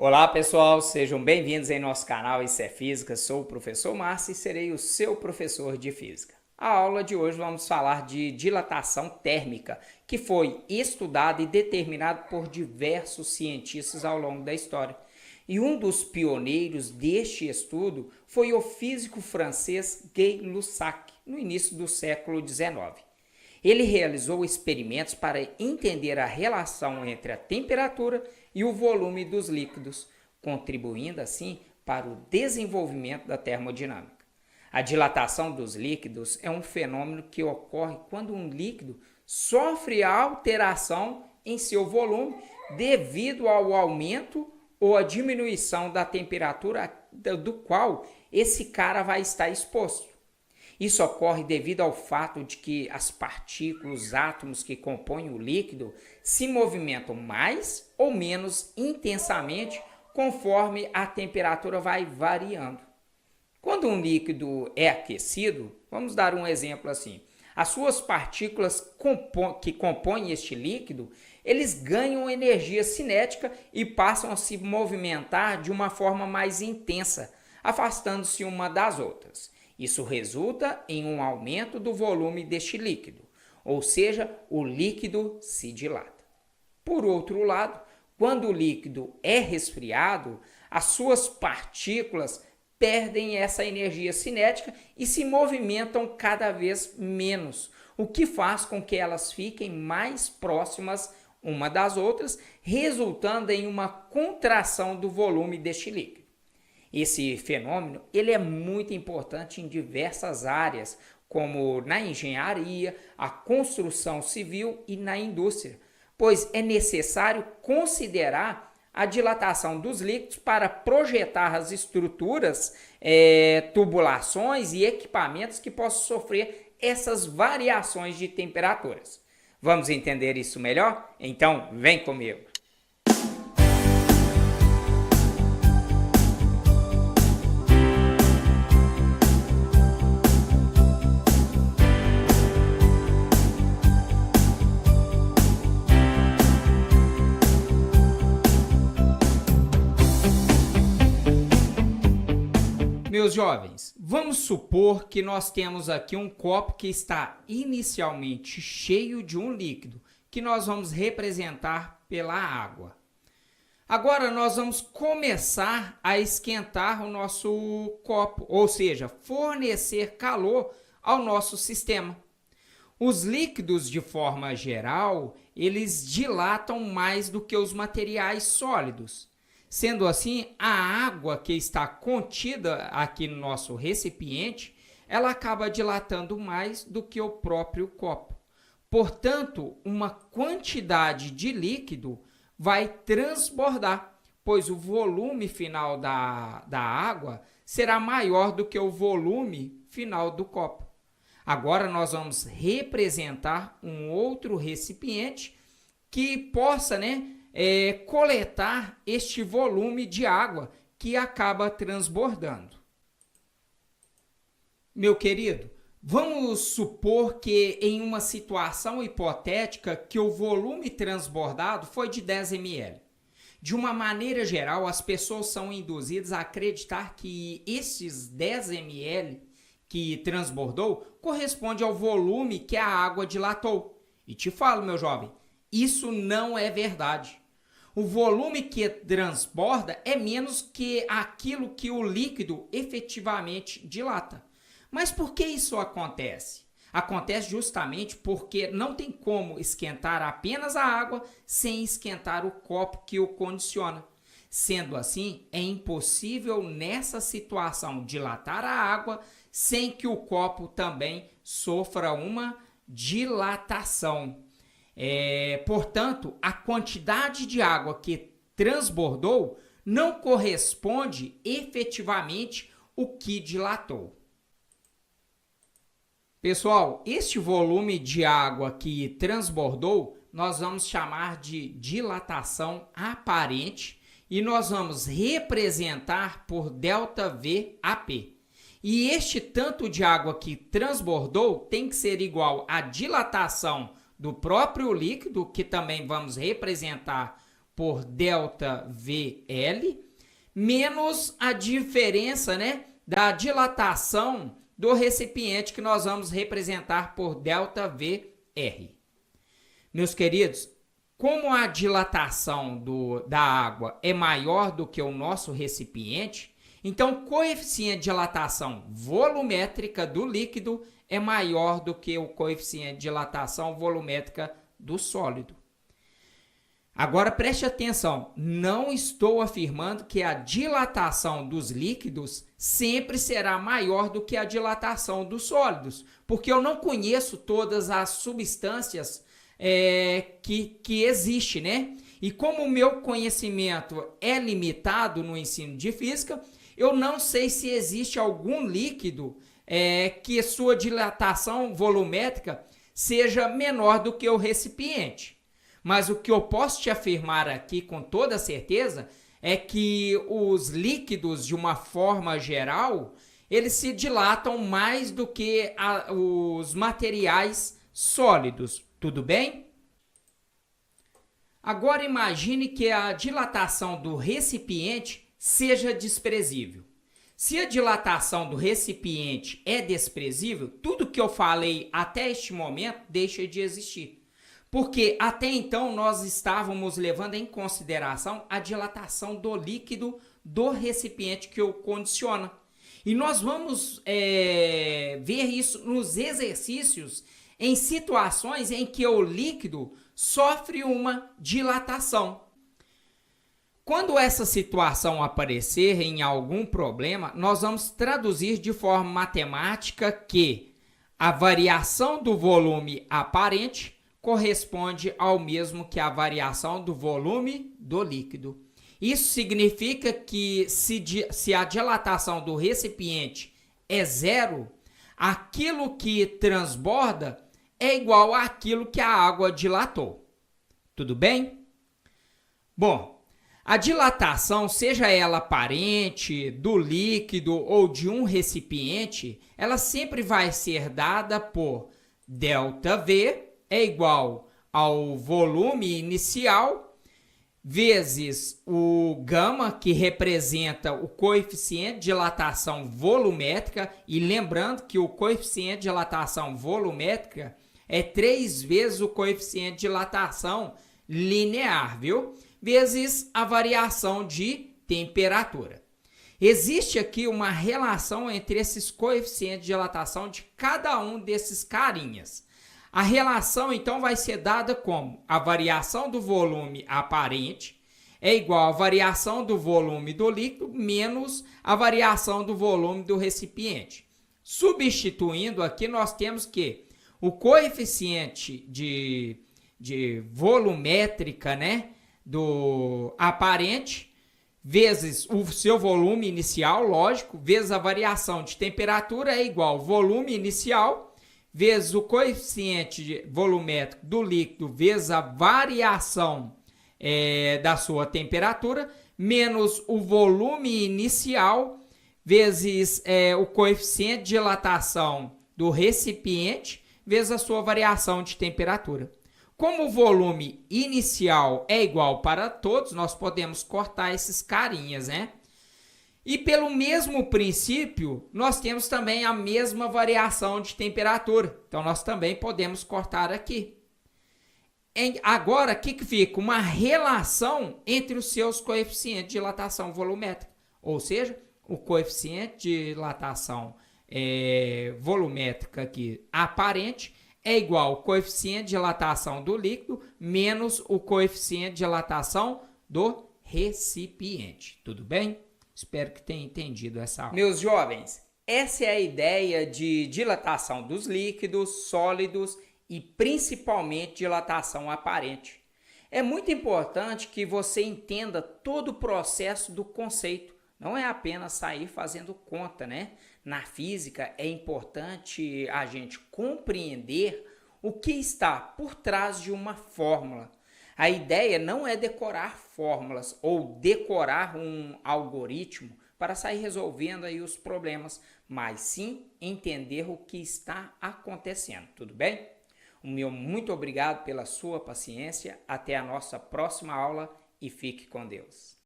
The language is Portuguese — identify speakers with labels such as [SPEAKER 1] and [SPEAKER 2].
[SPEAKER 1] Olá pessoal, sejam bem-vindos em nosso canal Isso é Física, sou o professor Márcio e serei o seu professor de Física. A aula de hoje vamos falar de dilatação térmica, que foi estudado e determinado por diversos cientistas ao longo da história. E um dos pioneiros deste estudo foi o físico francês Gay-Lussac, no início do século XIX. Ele realizou experimentos para entender a relação entre a temperatura e o volume dos líquidos, contribuindo assim para o desenvolvimento da termodinâmica. A dilatação dos líquidos é um fenômeno que ocorre quando um líquido sofre alteração em seu volume devido ao aumento ou à diminuição da temperatura do qual esse cara vai estar exposto. Isso ocorre devido ao fato de que as partículas, os átomos que compõem o líquido, se movimentam mais ou menos intensamente conforme a temperatura vai variando. Quando um líquido é aquecido, vamos dar um exemplo assim, as suas partículas que compõem este líquido, eles ganham energia cinética e passam a se movimentar de uma forma mais intensa, afastando-se uma das outras. Isso resulta em um aumento do volume deste líquido, ou seja, o líquido se dilata. Por outro lado, quando o líquido é resfriado, as suas partículas perdem essa energia cinética e se movimentam cada vez menos, o que faz com que elas fiquem mais próximas uma das outras, resultando em uma contração do volume deste líquido. Esse fenômeno ele é muito importante em diversas áreas, como na engenharia, a construção civil e na indústria, pois é necessário considerar a dilatação dos líquidos para projetar as estruturas, tubulações e equipamentos que possam sofrer essas variações de temperaturas. Vamos entender isso melhor? Então, vem comigo! Meus jovens, vamos supor que nós temos aqui um copo que está inicialmente cheio de um líquido, que nós vamos representar pela água. Agora nós vamos começar a esquentar o nosso copo, ou seja, fornecer calor ao nosso sistema. Os líquidos, de forma geral, eles dilatam mais do que os materiais sólidos. Sendo assim, a água que está contida aqui no nosso recipiente, ela acaba dilatando mais do que o próprio copo. Portanto, uma quantidade de líquido vai transbordar, pois o volume final da água será maior do que o volume final do copo. Agora nós vamos representar um outro recipiente que possa, coletar este volume de água que acaba transbordando. Meu querido, vamos supor que em uma situação hipotética que o volume transbordado foi de 10 ml. De uma maneira geral, as pessoas são induzidas a acreditar que esses 10 ml que transbordou corresponde ao volume que a água dilatou. E te falo, meu jovem, isso não é verdade. O volume que transborda é menos que aquilo que o líquido efetivamente dilata. Mas por que isso acontece? Acontece justamente porque não tem como esquentar apenas a água sem esquentar o copo que o condiciona. Sendo assim, é impossível nessa situação dilatar a água sem que o copo também sofra uma dilatação. Portanto, a quantidade de água que transbordou não corresponde efetivamente ao que dilatou. Pessoal, este volume de água que transbordou, nós vamos chamar de dilatação aparente e nós vamos representar por ΔVAP. E este tanto de água que transbordou tem que ser igual à dilatação do próprio líquido, que também vamos representar por ΔVL, menos a diferença, né, da dilatação do recipiente, que nós vamos representar por ΔVR. Meus queridos, como a dilatação da água é maior do que o nosso recipiente, então o coeficiente de dilatação volumétrica do líquido é maior do que o coeficiente de dilatação volumétrica do sólido. Agora preste atenção, não estou afirmando que a dilatação dos líquidos sempre será maior do que a dilatação dos sólidos, porque eu não conheço todas as substâncias que existe, né? E como o meu conhecimento é limitado no ensino de física, eu não sei se existe algum líquido que sua dilatação volumétrica seja menor do que o recipiente. Mas o que eu posso te afirmar aqui com toda certeza é que os líquidos, de uma forma geral, eles se dilatam mais do que os materiais sólidos. Tudo bem? Agora imagine que a dilatação do recipiente seja desprezível. Se a dilatação do recipiente é desprezível, tudo que eu falei até este momento deixa de existir. Porque até então nós estávamos levando em consideração a dilatação do líquido do recipiente que o condiciona. E nós vamos ver isso nos exercícios em situações em que o líquido sofre uma dilatação. Quando essa situação aparecer em algum problema, nós vamos traduzir de forma matemática que a variação do volume aparente corresponde ao mesmo que a variação do volume do líquido. Isso significa que se a dilatação do recipiente é zero, aquilo que transborda é igual àquilo que a água dilatou. Tudo bem? Bom, a dilatação, seja ela aparente, do líquido ou de um recipiente, ela sempre vai ser dada por ΔV é igual ao volume inicial vezes o gama, que representa o coeficiente de dilatação volumétrica, e lembrando que o coeficiente de dilatação volumétrica é 3 vezes o coeficiente de dilatação linear, viu? Vezes a variação de temperatura. Existe aqui uma relação entre esses coeficientes de dilatação de cada um desses carinhas. A relação, então, vai ser dada como a variação do volume aparente é igual à variação do volume do líquido menos a variação do volume do recipiente. Substituindo aqui, nós temos que o coeficiente de volumétrica, né, do aparente, vezes o seu volume inicial, lógico, vezes a variação de temperatura é igual ao volume inicial vezes o coeficiente volumétrico do líquido, vezes a variação da sua temperatura, menos o volume inicial, vezes o coeficiente de dilatação do recipiente, vezes a sua variação de temperatura. Como o volume inicial é igual para todos, nós podemos cortar esses carinhas, né? E pelo mesmo princípio, nós temos também a mesma variação de temperatura. Então, nós também podemos cortar aqui. Agora, o que fica? Uma relação entre os seus coeficientes de dilatação volumétrica. Ou seja, o coeficiente de dilatação volumétrica aqui aparente é igual ao coeficiente de dilatação do líquido menos o coeficiente de dilatação do recipiente. Tudo bem? Espero que tenha entendido essa aula. Meus jovens, essa é a ideia de dilatação dos líquidos, sólidos e principalmente dilatação aparente. É muito importante que você entenda todo o processo do conceito. Não é apenas sair fazendo conta, né? Na física é importante a gente compreender o que está por trás de uma fórmula. A ideia não é decorar fórmulas ou decorar um algoritmo para sair resolvendo aí os problemas, mas sim entender o que está acontecendo, tudo bem? O meu muito obrigado pela sua paciência. Até a nossa próxima aula e fique com Deus.